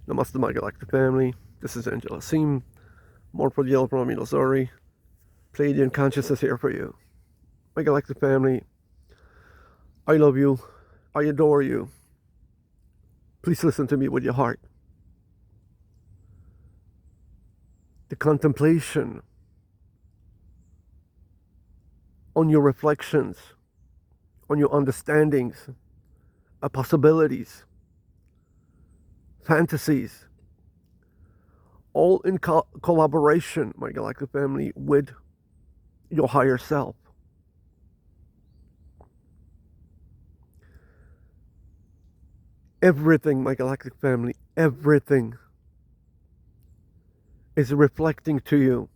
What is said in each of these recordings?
Namaste, my galactic family. This is Angel ASIM. Morpho from umehllohzohreh. Pleiadian consciousness here for you. My galactic family, I love you. I adore you. Please listen to me with your heart. The contemplation on your reflections, on your understandings, possibilities, fantasies, all in collaboration, my galactic family, with your higher self. Everything, my galactic family, everything is reflecting to you,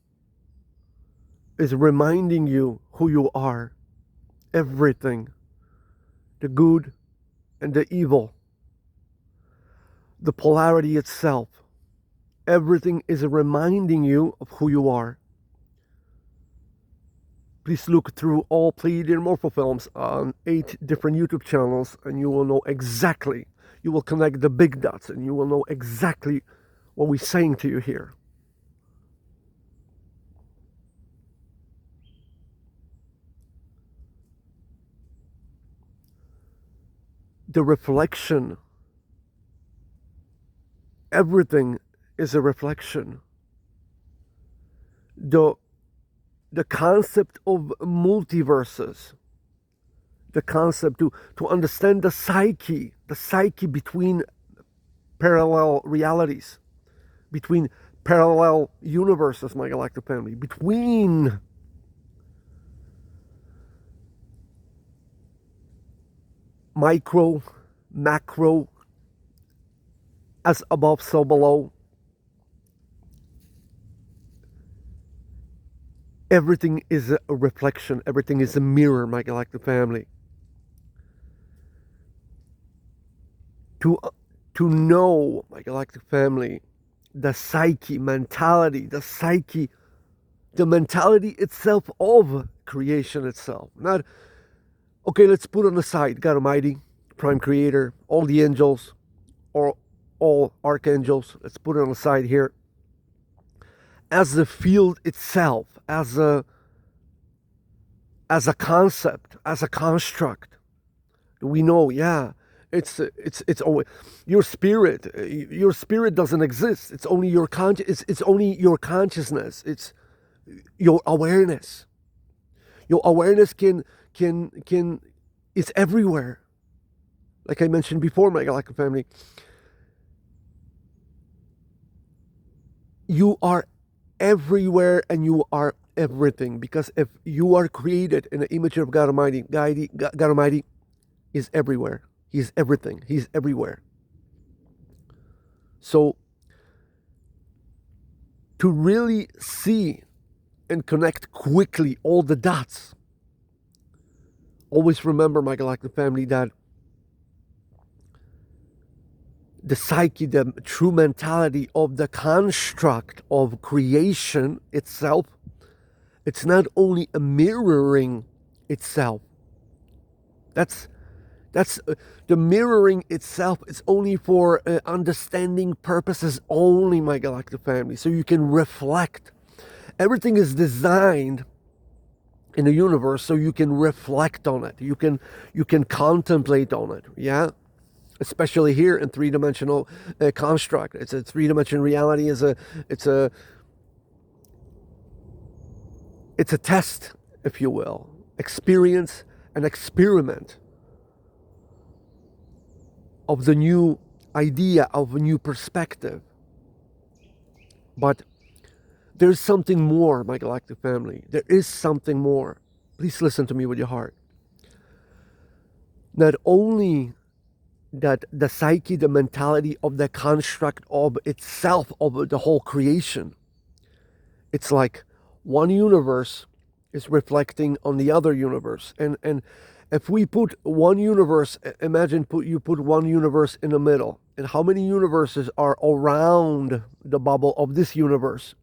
is reminding you who you are. Everything, the good and the evil, the polarity itself, everything is reminding you of who you are. Please look through all Pleiadian Morpho films on 8 different YouTube channels and you will know exactly, you will connect the big dots and you will know exactly what we're saying to you here. The reflection, everything is a reflection. The concept of multiverses, the concept to understand the psyche between parallel realities, between parallel universes, my galactic family, between micro, macro, as above, so below. Everything is a reflection. Everything is a mirror, my galactic family. To know, my galactic family, the psyche, mentality, the mentality itself of creation itself. Not, okay, let's put on the side God Almighty, Prime Creator, all the angels, or all archangels. Let's put it on the side here. As the field itself, as a concept, as a construct, we know, yeah, it's always your spirit. Your spirit doesn't exist. It's only your it's only your consciousness. It's your awareness. Your awareness can is everywhere. Like I mentioned before, my galactic family, you are everywhere and you are everything, because if you are created in the image of God Almighty, God Almighty is everywhere. He's everything. He's everywhere. So to really see and connect quickly all the dots, always remember, my galactic family, that the psyche, the true mentality of the construct of creation itself, it's not only a mirroring itself. That's the mirroring itself is only for understanding purposes only, my galactic family. So you can reflect. Everything is designed in the universe so you can reflect on it. You can contemplate on it. Yeah. Especially here in three-dimensional construct. It's a three-dimensional reality. It's a test, if you will, experience and experiment of the new idea, of a new perspective. But there's something more, my galactic family. There is something more. Please listen to me with your heart. Not only that the psyche, the mentality of the construct of itself, of the whole creation, it's like one universe is reflecting on the other universe. And if we put one universe, imagine you put one universe in the middle, and how many universes are around the bubble of this universe?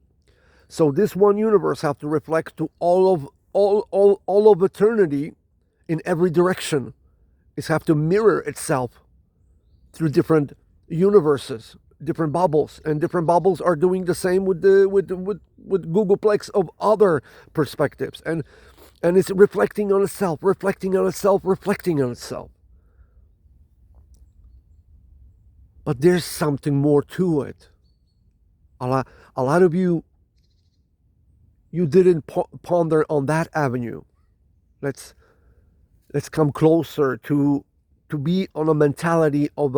So this one universe have to reflect to all of eternity in every direction. It have to mirror itself through different universes, different bubbles, and different bubbles are doing the same with the with Googleplex of other perspectives, and it's reflecting on itself, reflecting on itself, reflecting on itself. But there's something more to it. A lot of you didn't ponder on that avenue. Let's come closer to be on a mentality of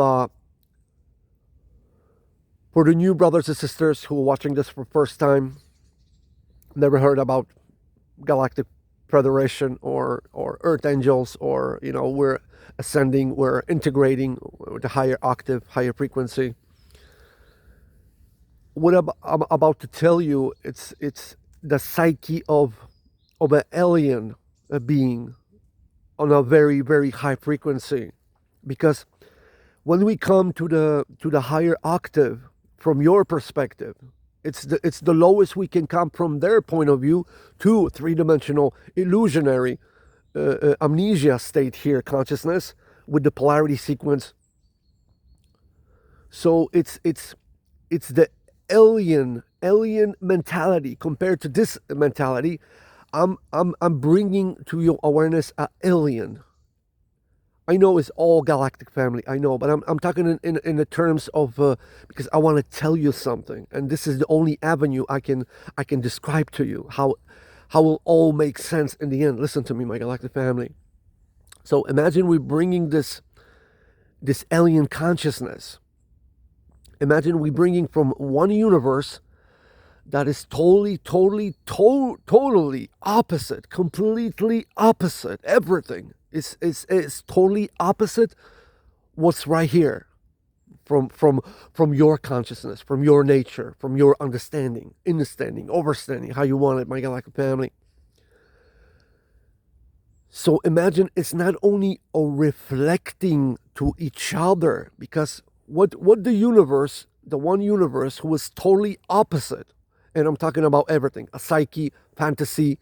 for the new brothers and sisters who are watching this for the first time, never heard about Galactic Federation or Earth Angels, or we're ascending, we're integrating with a higher octave, higher frequency. What I'm about to tell you, it's the psyche of an alien being on a very, very high frequency, because when we come to the higher octave, from your perspective, it's the lowest we can come from their point of view to three-dimensional illusionary amnesia state here, consciousness with the polarity sequence. So it's the alien mentality compared to this mentality. I'm bringing to your awareness an alien. I know it's all galactic family, I know, but I'm talking in the terms of because I want to tell you something, and this is the only avenue I can describe to you how it will all make sense in the end. Listen to me, my galactic family. So imagine we're bringing this alien consciousness. Imagine we're bringing from one universe that is totally opposite, completely opposite. Everything is totally opposite what's right here from your consciousness, from your nature, from your understanding, overstanding, how you want it, my galactic family. So imagine it's not only a reflecting to each other, because what the universe, the one universe who is totally opposite, and I'm talking about everything, a psyche, fantasy,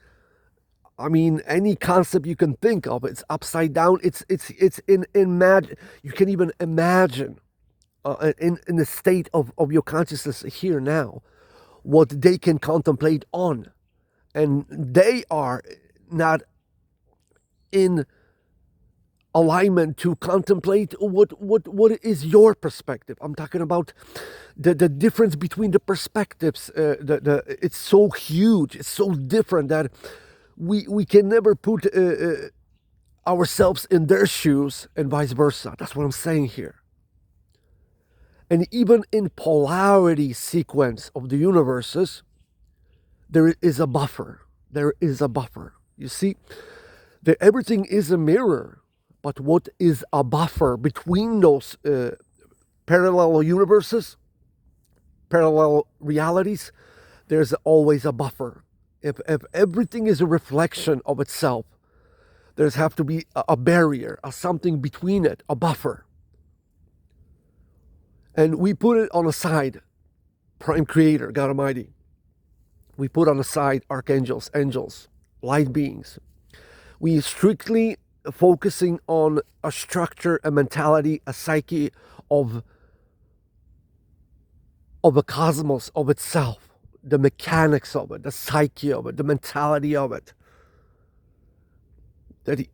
I mean, any concept you can think of, it's upside down. It's in magic. You can even imagine in the state of your consciousness here now, what they can contemplate on, and they are not in alignment to contemplate what is your perspective. I'm talking about the difference between the perspectives. It's so huge. It's so different that we can never put ourselves in their shoes, and vice versa. That's what I'm saying here. And even in polarity sequence of the universes, there is a buffer. There is a buffer. You see, everything is a mirror, but what is a buffer between those parallel universes, parallel realities? There's always a buffer. If everything is a reflection of itself, there's have to be a barrier, a something between it, a buffer. And we put it on a side, Prime Creator, God Almighty. We put on the side archangels, angels, light beings. We strictly focusing on a structure, a mentality, a psyche of a cosmos of itself, the mechanics of it, the psyche of it, the mentality of it. That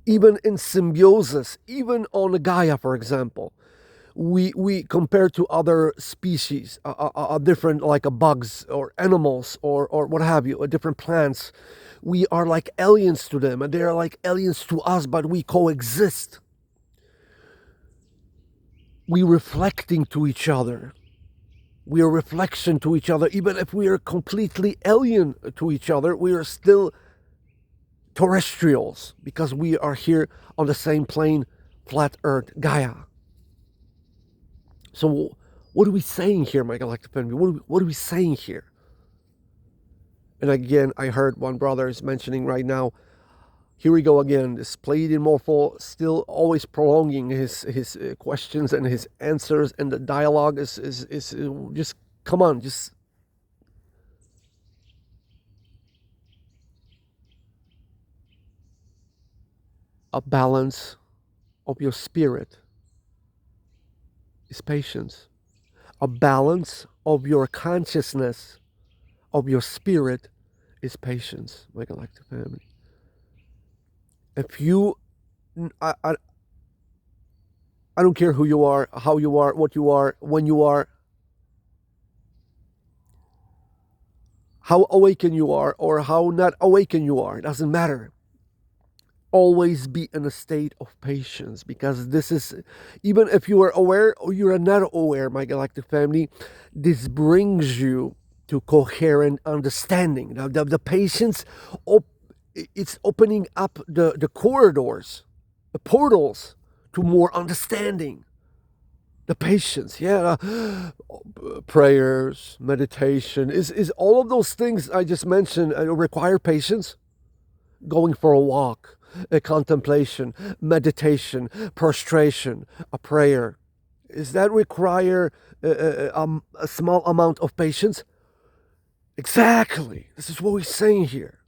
even in symbiosis, even on Gaia, for example, we compare to other species, different, like bugs or animals or what have you, different plants. We are like aliens to them, and they are like aliens to us, but we coexist. We reflecting to each other. We are reflection to each other. Even if we are completely alien to each other, we are still terrestrials, because we are here on the same plane, flat Earth, Gaia. So what are we saying here, my galactic family? What are we saying here? And again, I heard one brother is mentioning right now, here we go again, this Pleiadian Morpho still always prolonging his questions and his answers, and the dialogue is just, come on, just a balance of your spirit is patience. A balance of your consciousness, of your spirit, is patience, my galactic family. If you, I don't care who you are, how you are, what you are, when you are, how awakened you are, or how not awakened you are. It doesn't matter. Always be in a state of patience, because this is, even if you are aware or you are not aware, my galactic family, this brings you to coherent understanding. Now, the patience, it's opening up the corridors, the portals to more understanding. The patience, yeah, prayers, meditation, is all of those things I just mentioned require patience. Going for a walk, a contemplation, meditation, prostration, a prayer. Does that require a small amount of patience? Exactly. This is what we're saying here.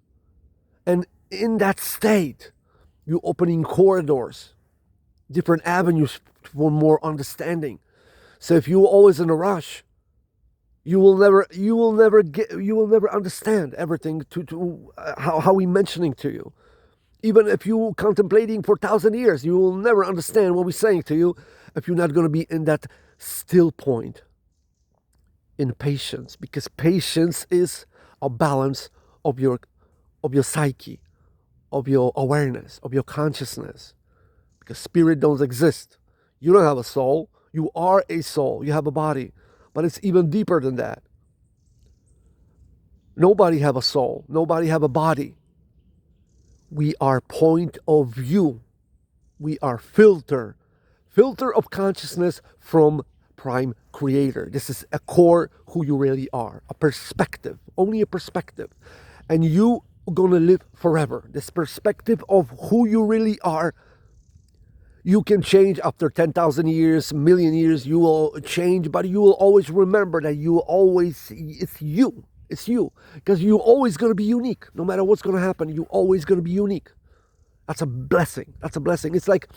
And in that state, you're opening corridors, different avenues for more understanding. So if you're always in a rush, you will never understand everything to how we're mentioning to you. Even if you're contemplating for 1,000 years, you will never understand what we're saying to you if you're not going to be in that still point in patience, because patience is a balance of your psyche, of your awareness, of your consciousness, because spirit don't exist. You don't have a soul. You are a soul. You have a body, but it's even deeper than that. Nobody have a soul. Nobody have a body. We are point of view. We are filter of consciousness from prime creator. This is a core who you really are, a perspective, only a perspective. And you are going to live forever. This perspective of who you really are, you can change after 10,000 years, million years, you will change, but you will always remember that it's you. It's you. Because you're always going to be unique. No matter what's going to happen, you're always going to be unique. That's a blessing. That's a blessing. It's like,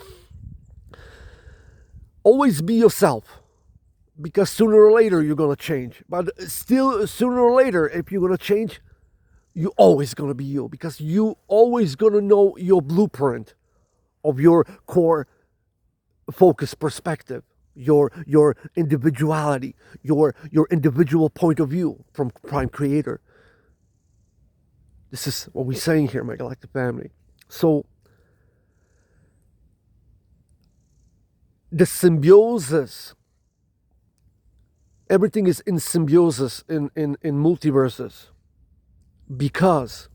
always be yourself, because sooner or later you're going to change. But still, sooner or later, if you're going to change, you're always going to be you, because you always going to know your blueprint of your core focus perspective, your individuality, your individual point of view from prime creator. This is what we're saying here, my galactic family. So the symbiosis, everything is in symbiosis in multiverses, because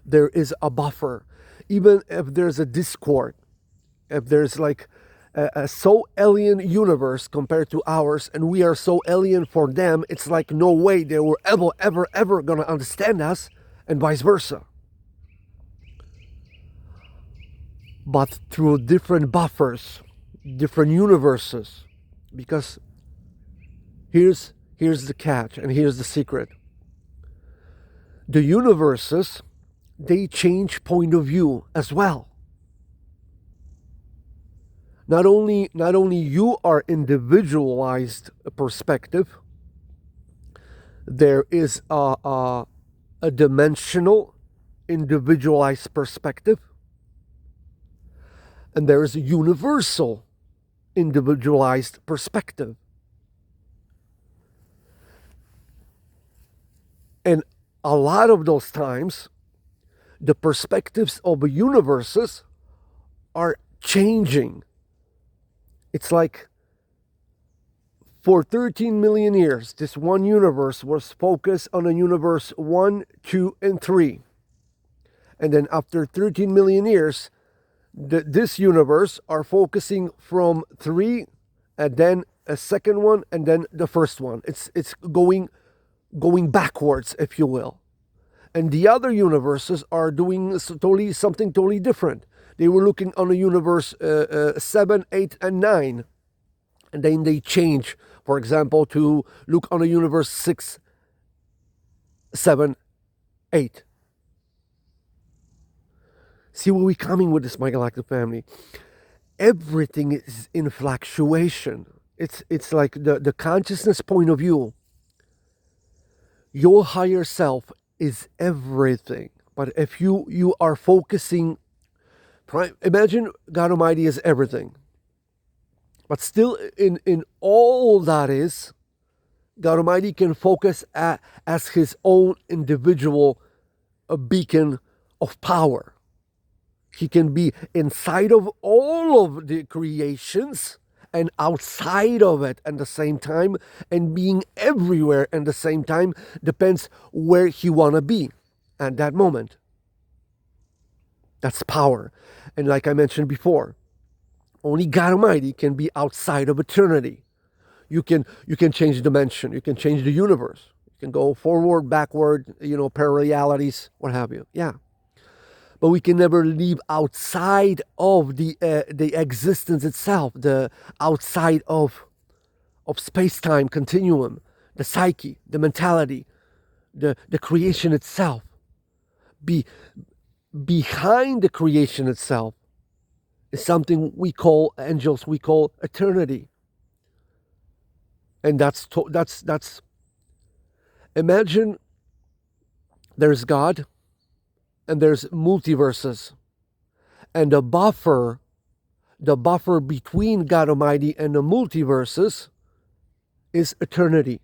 there is a buffer. Even if there's a discord, if there's like a so alien universe compared to ours, and we are so alien for them, it's like no way they were ever gonna understand us, and vice versa. But through different buffers, different universes, because here's the catch, and here's the secret. The universes, they change point of view as well. Not only you are individualized perspective, there is a dimensional individualized perspective, and there is a universal individualized perspective. And a lot of those times, the perspectives of the universes are changing. It's like, for 13 million years, this one universe was focused on a universe 1, 2, and 3. And then after 13 million years, this universe are focusing from 3, and then a second one, and then the first one. It's going backwards, if you will. And the other universes are doing something totally different. They were looking on a universe 7, 8, and 9. And then they change, for example, to look on a universe 6, 7, 8. See where we're coming with this, my galactic family. Everything is in fluctuation. it's like the consciousness point of view. Your higher self is everything. But if you are focusing, imagine God Almighty is everything. But still, in all that is, God Almighty can focus as His own individual beacon of power. He can be inside of all of the creations and outside of it at the same time, and being everywhere at the same time. Depends where He want to be at that moment. That's power. And like I mentioned before, only God Almighty can be outside of eternity. You can change dimension. You can change the universe. You can go forward, backward, parallelities, what have you. Yeah. But we can never leave outside of the existence itself, the outside of space-time continuum, the psyche, the mentality, the creation itself. Behind the creation itself is something we call angels, we call eternity. And that's imagine there's God and there's multiverses, and the buffer between God Almighty and the multiverses is eternity.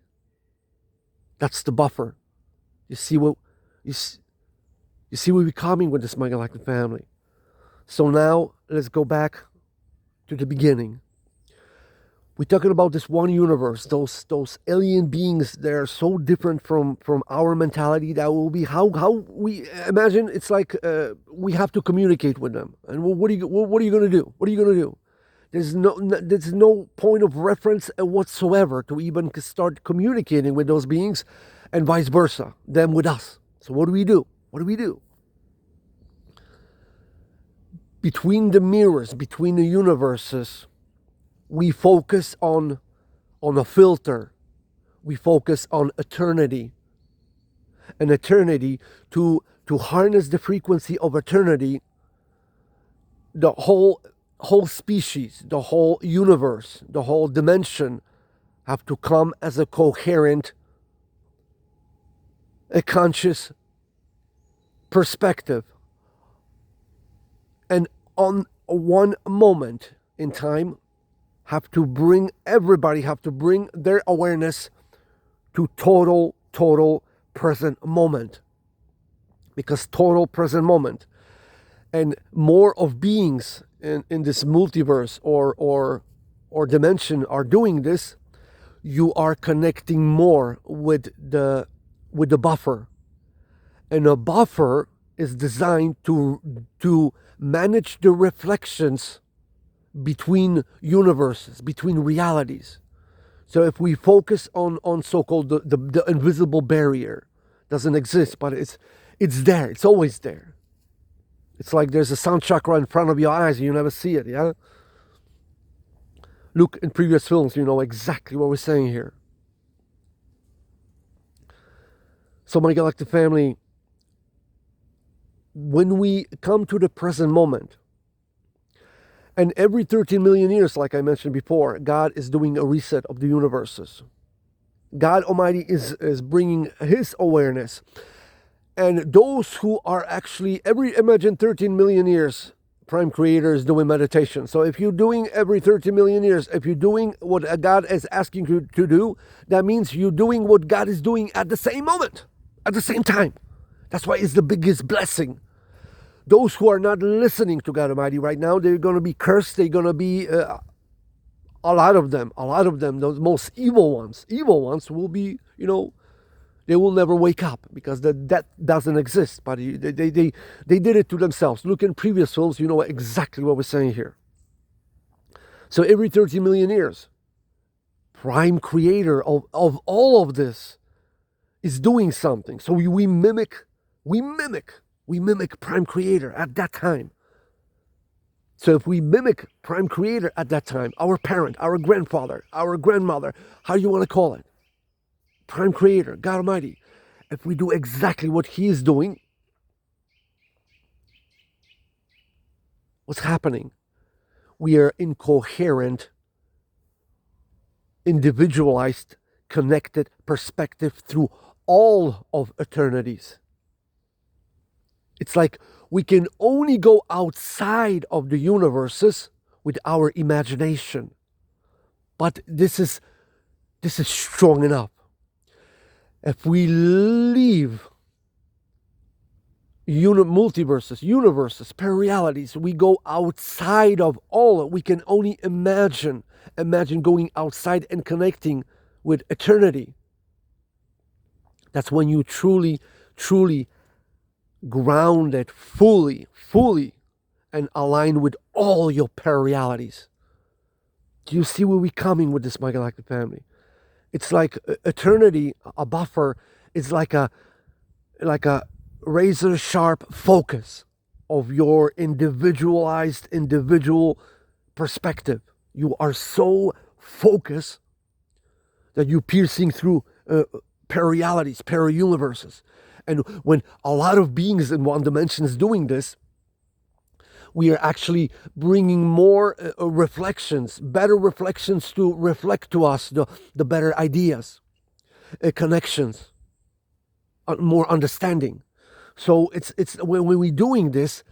That's the buffer. You see what we're coming with this My Galactic family. So now let's go back to the beginning. We're talking about this one universe, those alien beings. They're so different from our mentality. That will be how we imagine. It's like we have to communicate with them. And what are you going to do? What are you going to do? There's no point of reference whatsoever to even start communicating with those beings, and vice versa, them with us. So what do we do? What do we do? Between the mirrors, between the universes, we focus on a filter. We focus on eternity. And eternity, to harness the frequency of eternity, the whole species, the whole universe, the whole dimension have to come as a coherent, a conscious perspective. And on one moment in time, everybody have to bring their awareness to total present moment. Because total present moment and more of beings in this multiverse or dimension are doing this, you are connecting more with the buffer. And a buffer is designed to manage the reflections between universes, between realities. So if we focus on so-called the invisible barrier, doesn't exist, but it's there. It's always there. It's like there's a sound chakra in front of your eyes and you never see it, yeah? Look in previous films, you know exactly what we're saying here. So My Galactic family, when we come to the present moment, and every 13 million years, like I mentioned before, God is doing a reset of the universes. God Almighty is bringing His awareness. And those who are actually, imagine 13 million years, Prime Creator is doing meditation. So if you're doing every 13 million years, if you're doing what God is asking you to do, that means you're doing what God is doing at the same moment, at the same time. That's why it's the biggest blessing. Those who are not listening to God Almighty right now, they're going to be cursed. They're going to be, a lot of them, those most evil ones will be, they will never wake up because that doesn't exist. But they did it to themselves. Look in previous films, you know exactly what we're saying here. So every 30 million years, Prime Creator of all of this is doing something. So we mimic Prime Creator at that time. So if we mimic Prime Creator at that time, our parent, our grandfather, our grandmother, how you want to call it, Prime Creator, God Almighty, if we do exactly what He is doing, what's happening? We are in coherent individualized, connected perspective through all of eternities. It's like we can only go outside of the universes with our imagination. But this is strong enough. If we leave multiverses, universes, pararealities, we go outside of all. We can only imagine going outside and connecting with eternity. That's when you truly grounded fully and aligned with all your pararealities. Do you see where we're coming with this, my galactic family? It's like eternity, a buffer. It's like a razor sharp focus of your individual perspective. You are so focused that you're piercing through pararealities, para-universes. And when a lot of beings in one dimension is doing this, we are actually bringing more reflections, better reflections to reflect to us the better ideas, connections, more understanding. So it's when we're doing this,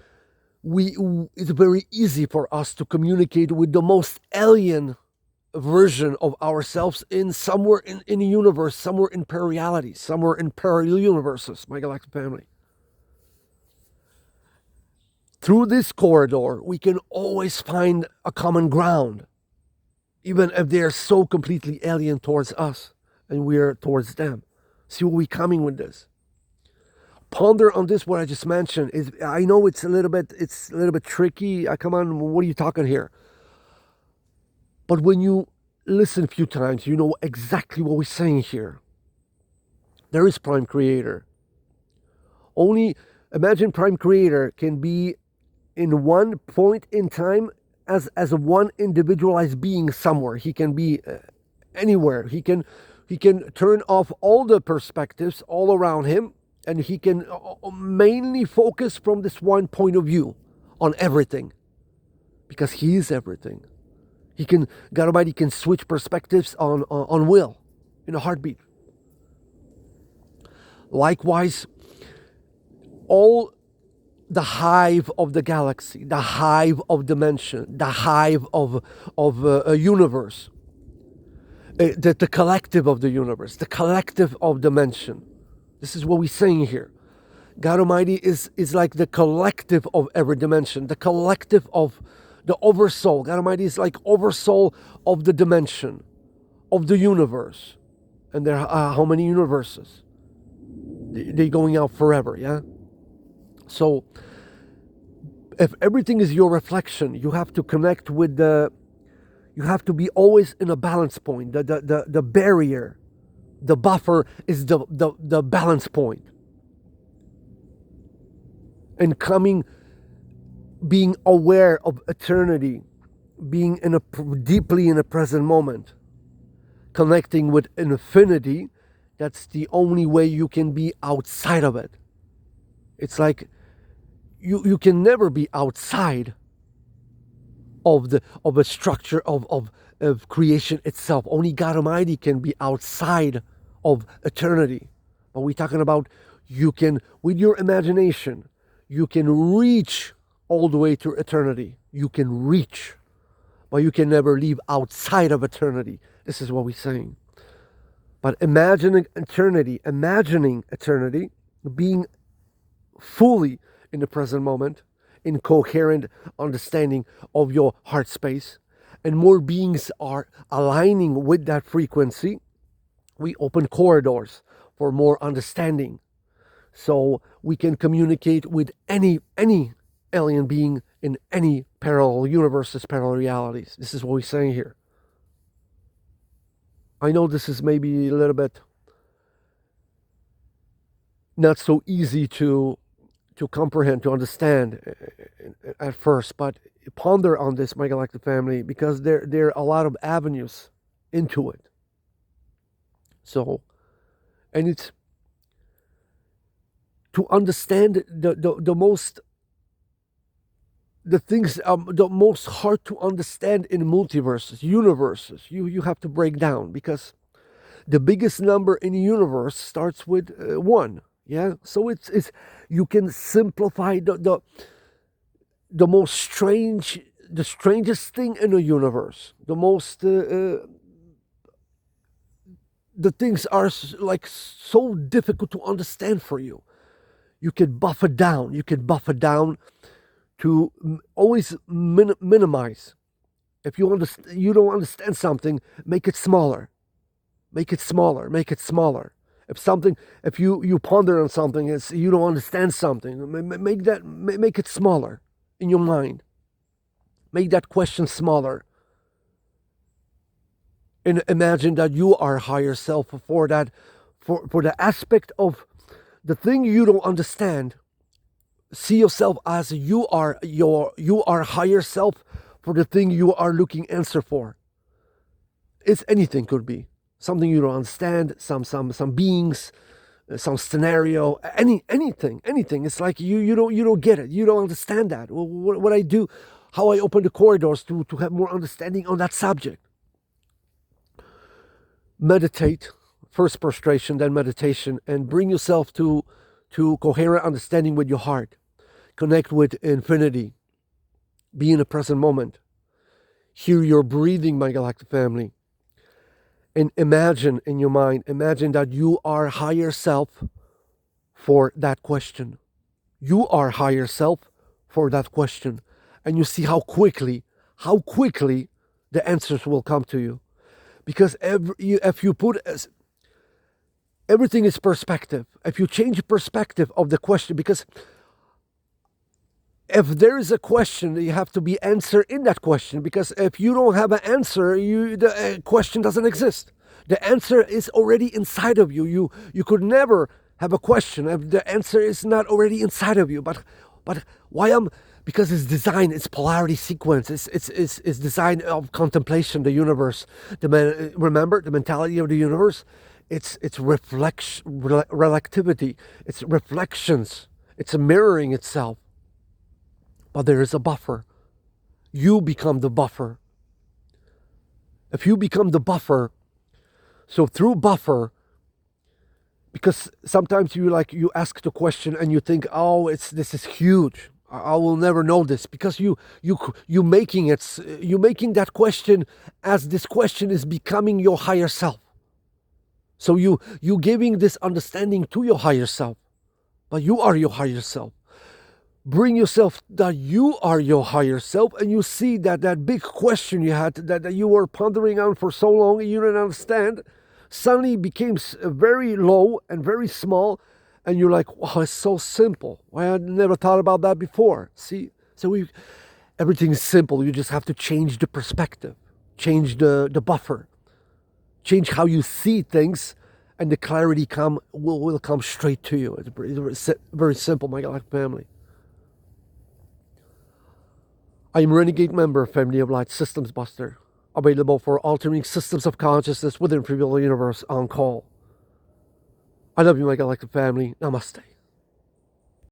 it's very easy for us to communicate with the most alien version of ourselves somewhere in the universe, somewhere in parareality, somewhere in parallel universes, my galactic family. Through this corridor, we can always find a common ground, even if they're so completely alien towards us and we're towards them. See where we're coming with this. Ponder on this, what I just mentioned. I know it's a little bit tricky. Come on, what are you talking here? But when you listen a few times, you know exactly what we're saying here. There is Prime Creator. Only imagine Prime Creator can be in one point in time as a one individualized being somewhere. He can be anywhere. He can turn off all the perspectives all around him, and he can mainly focus from this one point of view on everything, because he is everything. God Almighty can switch perspectives on will in a heartbeat. Likewise, all the hive of the galaxy, the hive of dimension, the hive of a universe, the collective of the universe, the collective of dimension. This is what we're saying here. God Almighty is like the collective of every dimension, the collective of the oversoul. God Almighty is like oversoul of the dimension, of the universe. And there are how many universes? They're going out forever, yeah? So, if everything is your reflection, you have to connect with you have to be always in a balance point. The barrier, the buffer is the balance point. And being aware of eternity, being deeply in a present moment, connecting with infinity, that's the only way you can be outside of it. It's like you can never be outside of a structure of creation itself. Only God Almighty can be outside of eternity. But we're talking about, you can, with your imagination, you can reach all the way to eternity. You can reach, but you can never leave outside of eternity. This is what we're saying. But imagining eternity, being fully in the present moment, in coherent understanding of your heart space, and more beings are aligning with that frequency, we open corridors for more understanding. So we can communicate with any alien being in any parallel universes, parallel realities. This is what we're saying here. I know this is maybe a little bit not so easy to comprehend, to understand at first, but ponder on this, my galactic family, because there are a lot of avenues into it. So, and it's to understand the most the things the most hard to understand in multiverses, universes, you have to break down, because the biggest number in the universe starts with 1. Yeah, so it's you can simplify the most strange, the strangest thing in the universe, the most the things are like so difficult to understand for you. You can buffer down. You can buffer down to always minimize. If you don't understand something, make it smaller. Make it smaller. Make it smaller. If you ponder on something, it's you don't understand something, make it smaller in your mind. Make that question smaller. And imagine that you are higher self for that, for the aspect of the thing you don't understand. See yourself as you are higher self for the thing you are looking answer for. It's anything, could be something you don't understand, some beings, some scenario, anything. It's like you don't get it, you don't understand that. Well, what I do, how I open the corridors to have more understanding on that subject. Meditate, first prostration, then meditation, and bring yourself to coherent understanding with your heart. Connect with infinity. Be in the present moment. Hear your breathing, my galactic family. And imagine in your mind, imagine that you are higher self for that question. You are higher self for that question. And you see how quickly the answers will come to you. Because if you put everything is perspective. If you change perspective of the question, because if there is a question, you have to be answered in that question. Because if you don't have an answer, the question doesn't exist. The answer is already inside of you. You could never have a question if the answer is not already inside of you. But why because it's design, it's polarity sequence, it's design of contemplation, the universe. Remember the mentality of the universe. It's relativity. It's reflections. It's a mirroring itself. But there is a buffer. You become the buffer. If you become the buffer, so through buffer, because sometimes you ask the question and you think, oh, this is huge. I will never know this, because you making that question as this question is becoming your higher self. So you giving this understanding to your higher self, but you are your higher self. Bring yourself that you are your higher self, and you see that big question you had that you were pondering on for so long and you didn't understand, suddenly became very low and very small. And you're like, wow, it's so simple. Why I never thought about that before. See, so everything's simple. You just have to change the perspective, change the buffer, change how you see things, and the clarity will come straight to you. It's very simple, my galactic family. I am Renegade member, Family of Light Systems Buster, available for altering systems of consciousness within Free Will Universe on call. I love you, my galactic family. Namaste.